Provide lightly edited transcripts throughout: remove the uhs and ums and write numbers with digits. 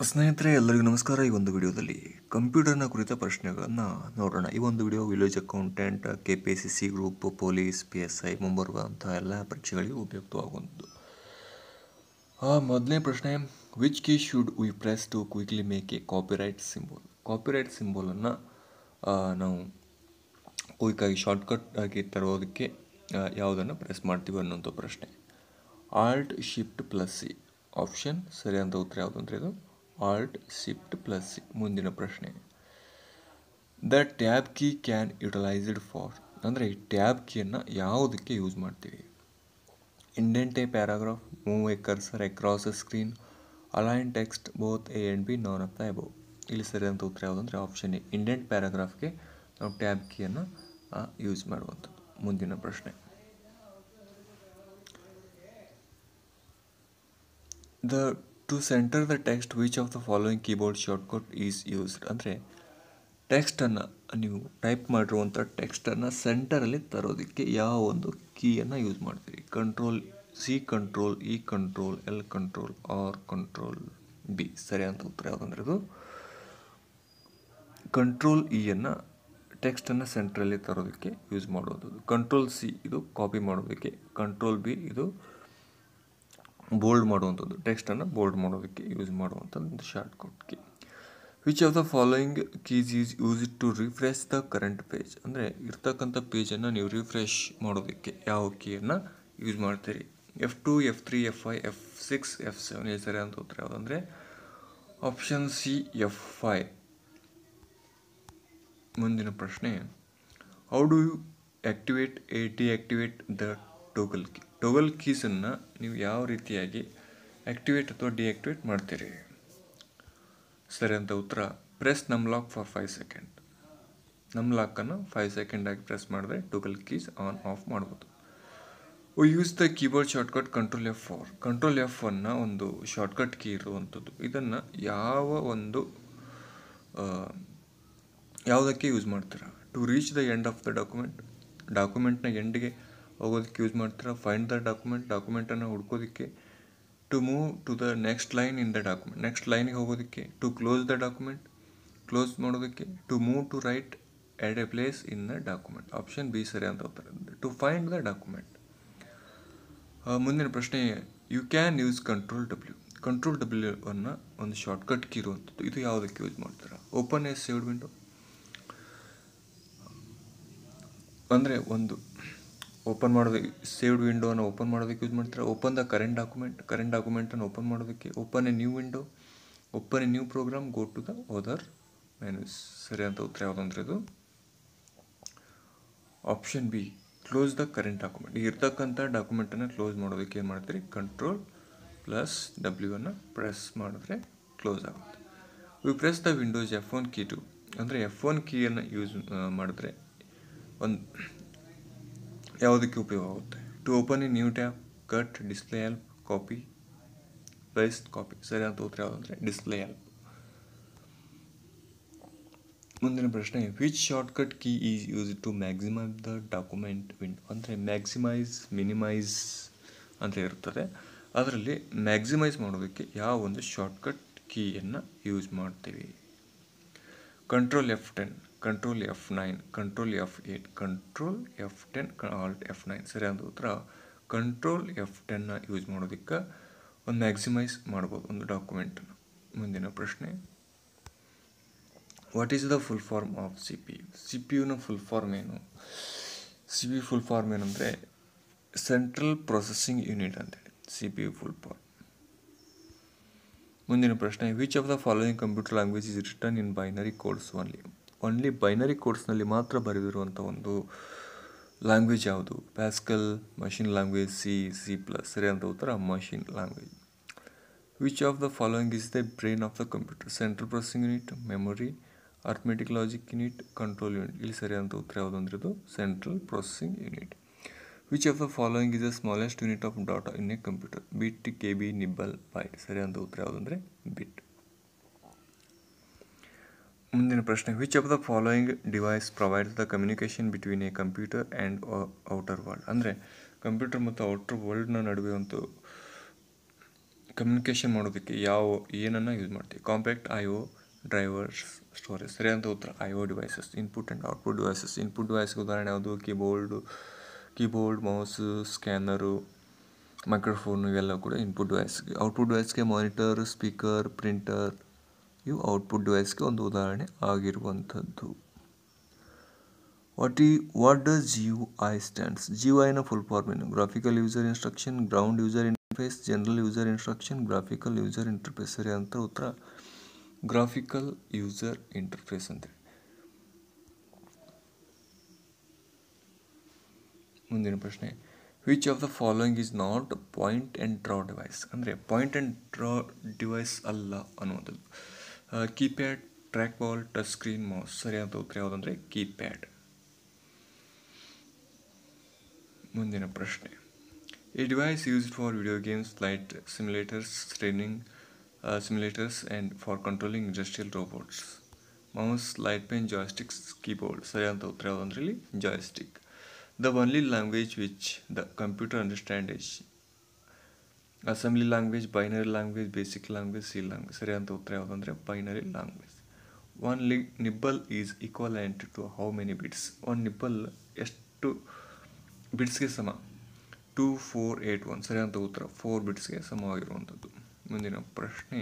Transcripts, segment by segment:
ಸ್ನೇಹಿತರೆ ಎಲ್ಲರಿಗೂ ನಮಸ್ಕಾರ. ಈ ಒಂದು ವಿಡಿಯೋದಲ್ಲಿ ಕಂಪ್ಯೂಟರ್ನ ಕುರಿತ ಪ್ರಶ್ನೆಗಳನ್ನು ನೋಡೋಣ. ಈ ಒಂದು video village accountant, KPSC group, police, PSI ಮುಂಬರುವಂತಹ ಎಲ್ಲ ಪರೀಕ್ಷೆಗಳಿಗೆ ಉಪಯುಕ್ತವಾಗುವಂಥದ್ದು. ಮೊದಲನೇ ಪ್ರಶ್ನೆ, which key should we press to quickly make a copyright symbol? Copyright ಸಿಂಬಲನ್ನು ನಾವು ಕ್ವಿಕ್ಕಾಗಿ ಶಾರ್ಟ್ಕಟ್ ಆಗಿ ತರೋದಕ್ಕೆ ಯಾವುದನ್ನು ಪ್ರೆಸ್ ಮಾಡ್ತೀವಿ ಅನ್ನೋಂಥ ಪ್ರಶ್ನೆ. Alt Shift plus C option ಸರಿಯಾದ ಉತ್ತರ ಯಾವುದು ಅಂದರೆ ಇದು Alt Shift plus C. ಮುಂದಿನ ಪ್ರಶ್ನೆ, the tab key can utilised for ಅಂದರೆ ಈ ಟ್ಯಾಬ್ ಕೀಯನ್ನು ಯಾವುದಕ್ಕೆ ಯೂಸ್ ಮಾಡ್ತೀವಿ? Indent A paragraph, move A cursor across A screen, align text, both A and B, non of the above. ಇಲ್ಲಿ ಸರಿಯಾದ ಉತ್ತರ ಯಾವುದು ಅಂದರೆ ಆಪ್ಷನ್ ಎ, ಇಂಡೆಂಟ್ ಪ್ಯಾರಾಗ್ರಾಫ್ಗೆ ನಾವು ಟ್ಯಾಬ್ ಕೀಯನ್ನು ಯೂಸ್ ಮಾಡುವಂಥದ್ದು. ಮುಂದಿನ ಪ್ರಶ್ನೆ, to centre the text which of the following keyboard shortcut is used? ಅಂದರೆ ಟೆಕ್ಸ್ಟನ್ನು ನೀವು ಟೈಪ್ ಮಾಡಿರುವಂಥ ಟೆಕ್ಸ್ಟನ್ನು ಸೆಂಟರಲ್ಲಿ ತರೋದಕ್ಕೆ ಯಾವ ಒಂದು ಕೀಯನ್ನು ಯೂಸ್ ಮಾಡ್ತೀರಿ? Control C, control E, control L, control R, control B. ಸರಿಯಾದ ಉತ್ತರ ಯಾವುದಂದ್ರೆ ಇದು ಕಂಟ್ರೋಲ್ ಇಯನ್ನು ಟೆಕ್ಸ್ಟನ್ನು ಸೆಂಟ್ರಲ್ಲಿ ತರೋದಕ್ಕೆ ಯೂಸ್ ಮಾಡುವಂಥದ್ದು. ಕಂಟ್ರೋಲ್ C ಇದು ಕಾಪಿ ಮಾಡೋದಕ್ಕೆ, ಕಂಟ್ರೋಲ್ B ಇದು ಬೋಲ್ಡ್ ಮಾಡುವಂಥದ್ದು, ಟೆಕ್ಸ್ಟನ್ನು ಬೋಲ್ಡ್ ಮಾಡೋದಕ್ಕೆ ಯೂಸ್ ಮಾಡುವಂಥದ್ದು ಒಂದು shortcut key. Which of the following keys is use to refresh the current page? ಅಂದರೆ ಇರ್ತಕ್ಕಂಥ ಪೇಜನ್ನು ನೀವು ರಿಫ್ರೆಶ್ ಮಾಡೋದಕ್ಕೆ ಯಾವ ಕೀಯನ್ನು ಯೂಸ್ ಮಾಡ್ತೀರಿ? F2, F3, F5, F6, F7. ಇದು ಸರಿಯಾದ ಉತ್ತರ ಯಾವುದಂದರೆ ಆಪ್ಷನ್ C, F5. ಮುಂದಿನ ಪ್ರಶ್ನೆ, how do you activate deactivate the toggle key? Toggle ಕೀಸನ್ನು ನೀವು ಯಾವ ರೀತಿಯಾಗಿ ಆಕ್ಟಿವೇಟ್ ಅಥವಾ ಡಿಆಕ್ಟಿವೇಟ್ ಮಾಡ್ತೀರಿ? ಸರಿಯಾದ ಉತ್ತರ ಪ್ರೆಸ್ ನಮ್ಲಾಕ್ ಫಾರ್ 5 ಸೆಕೆಂಡ್. ನಮ್ಲಾಕನ್ನು 5 ಸೆಕೆಂಡ್ ಆಗಿ ಪ್ರೆಸ್ ಮಾಡಿದ್ರೆ ಟೋಗಲ್ ಕೀಸ್ ಆನ್ ಆಫ್ ಮಾಡ್ಬೋದು. Use the keyboard shortcut control F4. Control F1 ಒಂದು ಶಾರ್ಟ್ಕಟ್ ಕೀ ಇರುವಂಥದ್ದು. ಇದನ್ನು ಯಾವುದಕ್ಕೆ ಯೂಸ್ ಮಾಡ್ತೀರಾ? To reach the end of the ಡಾಕ್ಯುಮೆಂಟ್ನ ಎಂಡ್ಗೆ ಹೋಗೋದಕ್ಕೆ ಯೂಸ್ ಮಾಡ್ತೀರಾ? ಫೈಂಡ್ ದ ಡಾಕ್ಯುಮೆಂಟನ್ನು ಹುಡ್ಕೋದಕ್ಕೆ? To move to the next line in the document, next ಲೈನಿಗೆ ಹೋಗೋದಕ್ಕೆ? To close the document, close ಮಾಡೋದಕ್ಕೆ? To move to right at a place in the document. Option B ಸರಿಯಾದ ಉತ್ತರ, ಟು ಫೈಂಡ್ ದ ಡಾಕ್ಯುಮೆಂಟ್. ಮುಂದಿನ ಪ್ರಶ್ನೆ, you can use control W. Control W ಅನ್ನು ಒಂದು shortcut key ಇರುವಂಥದ್ದು. ಇದು ಯಾವುದಕ್ಕೆ ಯೂಸ್ ಮಾಡ್ತೀರಾ? ಓಪನ್ ಎ ಸೇವ್ಡ್ ವಿಂಡೋ ಅಂದರೆ ಒಂದು ಓಪನ್ ಮಾಡೋದಕ್ಕೆ, ಸೇವ್ಡ್ ವಿಂಡೋನ ಓಪನ್ ಮಾಡೋದಕ್ಕೆ ಯೂಸ್ ಮಾಡ್ತೀರಾ? ಓಪನ್ ದ ಕರೆಂಟ್ ಡಾಕ್ಯುಮೆಂಟನ್ನು ಓಪನ್ ಮಾಡೋದಕ್ಕೆ? Open a new window, open a new program, go to the other menus. ಸರಿಯಾದ ಉತ್ತರ ಯಾವುದಂದ್ರೆ ಇದು option B, close the current document. ಇರ್ತಕ್ಕಂಥ ಡಾಕ್ಯುಮೆಂಟನ್ನು ಕ್ಲೋಸ್ ಮಾಡೋದಕ್ಕೆ ಏನು ಮಾಡ್ತೀರಿ? ಕಂಟ್ರೋಲ್ ಪ್ಲಸ್ W ಅನ್ನು ಪ್ರೆಸ್ ಮಾಡಿದ್ರೆ ಕ್ಲೋಸ್ ಆಗುತ್ತೆ. We press the windows F1 key to ಅಂದರೆ F1 ಕೀಯನ್ನು ಯೂಸ್ ಮಾಡಿದ್ರೆ ಒಂದು ಯಾವುದಕ್ಕೆ ಉಪಯೋಗ ಆಗುತ್ತೆ? To open a new tab, cut, display help, copy, paste, copy. ಸರಿಯಾದ ಉತ್ತರ ಯಾವುದಂದರೆ ಡಿಸ್ಪ್ಲೇ ಹೆಲ್ಪ್. ಮುಂದಿನ ಪ್ರಶ್ನೆ, which shortcut key is use to maximise the document window? ಅಂದರೆ ಮ್ಯಾಕ್ಸಿಮೈಸ್, ಮಿನಿಮೈಸ್ ಅಂತ ಇರ್ತದೆ. ಅದರಲ್ಲಿ ಮ್ಯಾಕ್ಸಿಮೈಸ್ ಮಾಡೋದಕ್ಕೆ ಯಾವ ಒಂದು ಶಾರ್ಟ್ಕಟ್ ಕೀಯನ್ನು ಯೂಸ್ ಮಾಡ್ತೀವಿ? Control F10, control F9, control F8, control F10, alt F9. ಸರಿಯಾದ ಉತ್ತರ ಕಂಟ್ರೋಲ್ F10 ಯೂಸ್ ಮಾಡೋದಕ್ಕೆ ಒಂದು ಮ್ಯಾಕ್ಸಿಮೈಸ್ ಮಾಡ್ಬೋದು ಒಂದು ಡಾಕ್ಯುಮೆಂಟನ್ನು. ಮುಂದಿನ ಪ್ರಶ್ನೆ, what is the full form of CPU? CPUನ ಫುಲ್ ಫಾರ್ಮ್ ಏನು? CPU ಫುಲ್ ಫಾರ್ಮ್ ಏನಂದರೆ ಸೆಂಟ್ರಲ್ ಪ್ರೊಸೆಸಿಂಗ್ ಯೂನಿಟ್ ಅಂತೇಳಿ CPU ಫುಲ್ ಫಾರ್ಮ್. ಮುಂದಿನ ಪ್ರಶ್ನೆ, which of the following computer language is written in binary codes only binary ಕೋಡ್ಸ್ನಲ್ಲಿ ಮಾತ್ರ ಬರೆದಿರುವಂಥ ಒಂದು ಲ್ಯಾಂಗ್ವೇಜ್ ಯಾವುದು? Pascal, machine language, C++. ಸರಿಯಾದ ಉತ್ತರ machine language. Which of the following is the brain of the computer? Central processing unit, memory, arithmetic logic unit, control unit. ಇಲ್ಲಿ ಸರಿಯಾದ ಉತ್ತರ ಯಾವುದು ಅಂದರೆ ಇದು central processing unit. Which of the following is the smallest unit of data in a computer? Bit, KB, nibble, byte. ಸರಿಯಾದ ಉತ್ತರ ಯಾವುದಂದರೆ bit. ಮುಂದಿನ ಪ್ರಶ್ನೆ, which of the following device provides the communication between a computer and outer world? ಅಂದರೆ computer ಮತ್ತು outer ವರ್ಲ್ಡ್ನ ನಡುವೆ ಒಂದು ಕಮ್ಯುನಿಕೇಷನ್ ಮಾಡೋದಕ್ಕೆ ಏನನ್ನು ಯೂಸ್ ಮಾಡ್ತೀವಿ? Compact I O drivers storage. ಸರಿಯಾದ ಉತ್ತರ I O devices. Input and output devices. Input ಡಿವೈಸ್ಗೆ ಉದಾಹರಣೆ ಯಾವುದು? ಕೀಬೋರ್ಡ್, ಮೌಸ್, ಸ್ಕ್ಯಾನರು, ಮೈಕ್ರೋಫೋನ್, ಇವೆಲ್ಲ ಕೂಡ ಇನ್ಪುಟ್ ಡಿವೈಸ್ಗೆ. ಔಟ್ಪುಟ್ ಡಿವೈಸ್ಗೆ ಮಾನಿಟರ್, ಸ್ಪೀಕರ್, ಪ್ರಿಂಟರ್, ಇವು ಔಟ್ಪುಟ್ ಡಿವೈಸ್ಗೆ ಒಂದು ಉದಾಹರಣೆ ಆಗಿರುವಂಥದ್ದು. What does GUI stands? GUIನ ಫುಲ್ ಫಾರ್ಮ್ ಏನು? Graphical user instruction, ground user interface, general user instruction, graphical user interface. ಸರಿಯಾದ ಉತ್ತರ ಗ್ರಾಫಿಕಲ್ ಯೂಸರ್ ಇಂಟರ್ಫೇಸ್ ಅಂತೇಳಿ. ಮುಂದಿನ ಪ್ರಶ್ನೆ, which of the following is not point and draw device? ಅಂದರೆ point and draw device ಅಲ್ಲ ಅನ್ನುವಂಥದ್ದು. Keypad, track ball, touch screen, mouse. ಸರಿಯಾದ ಉತ್ತರ ಯಾವುದಂದರೆ ಕೀಪ್ಯಾಡ್. ಮುಂದಿನ ಪ್ರಶ್ನೆ, a device used for video games, flight simulators, training simulators and for controlling industrial robots. Mouse, light pen, joysticks, keyboard. ಸರಿಯಾದ ಉತ್ತರ ಯಾವುದಂದ್ರೆ ಇಲ್ಲಿ joystick. The only language which the computer understands is assembly language, binary language, basic language, C language. ಸರಿಯಾದ ಉತ್ತರ ಯಾವುದಂದ್ರೆ binary language. One nibble is equivalent to how many bits? ಒಂದು nibble ಎಷ್ಟು ಬಿಟ್ಸ್ಗೆ ಸಮ? 2481. ಸರಿಯಾದ ಉತ್ತರ 4 ಬಿಟ್ಸ್ಗೆ ಸಮವಾಗಿರುವಂಥದ್ದು. ಮುಂದಿನ ಪ್ರಶ್ನೆ,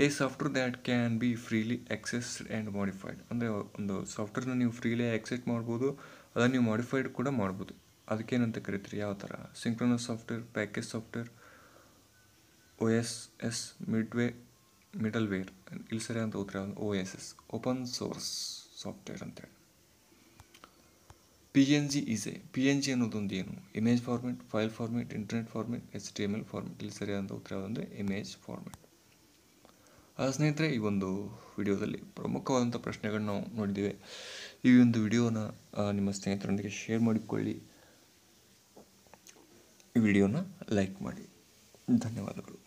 A software that can be freely assessed and modified. ಅಂದರೆ ಒಂದು ಸಾಫ್ಟ್ವೇರ್ನ ನೀವು ಫ್ರೀಲಿ ಆಕ್ಸೆಸ್ ಮಾಡ್ಬೋದು, ಅದನ್ನು ನೀವು ಮಾಡಿಫೈಡ್ ಕೂಡ ಮಾಡ್ಬೋದು. ಅದಕ್ಕೇನಂತ ಕರಿತೀರಿ? ಯಾವ ಥರ? Synchronous software, package software, OSS, middleware. ಇಲ್ಲಿ ಸರಿಯಾದ ಉತ್ತರ OSS, ಓಪನ್ ಸೋರ್ಸ್ ಸಾಫ್ಟ್ವೇರ್ ಅಂತೇಳಿ. PNG ಅನ್ನೋದೊಂದು ಏನು? Image format, file format, internet format, HTML format. ಇಲ್ಲಿ ಸರಿಯಾದ ಉತ್ತರ ಯಾವುದಂದರೆ ಇಮೇಜ್ ಫಾರ್ಮೆಟ್. ಸ್ನೇಹಿತರೆ, ಈ ಒಂದು ವಿಡಿಯೋದಲ್ಲಿ ಪ್ರಮುಖವಾದಂಥ ಪ್ರಶ್ನೆಗಳನ್ನ ನಾವು ನೋಡಿದ್ದೇವೆ. ಈ ಒಂದು ವಿಡಿಯೋನ ನಿಮ್ಮ ಸ್ನೇಹಿತರೊಂದಿಗೆ ಶೇರ್ ಮಾಡಿಕೊಳ್ಳಿ, ಈ ವಿಡಿಯೋನ ಲೈಕ್ ಮಾಡಿ. ಧನ್ಯವಾದಗಳು.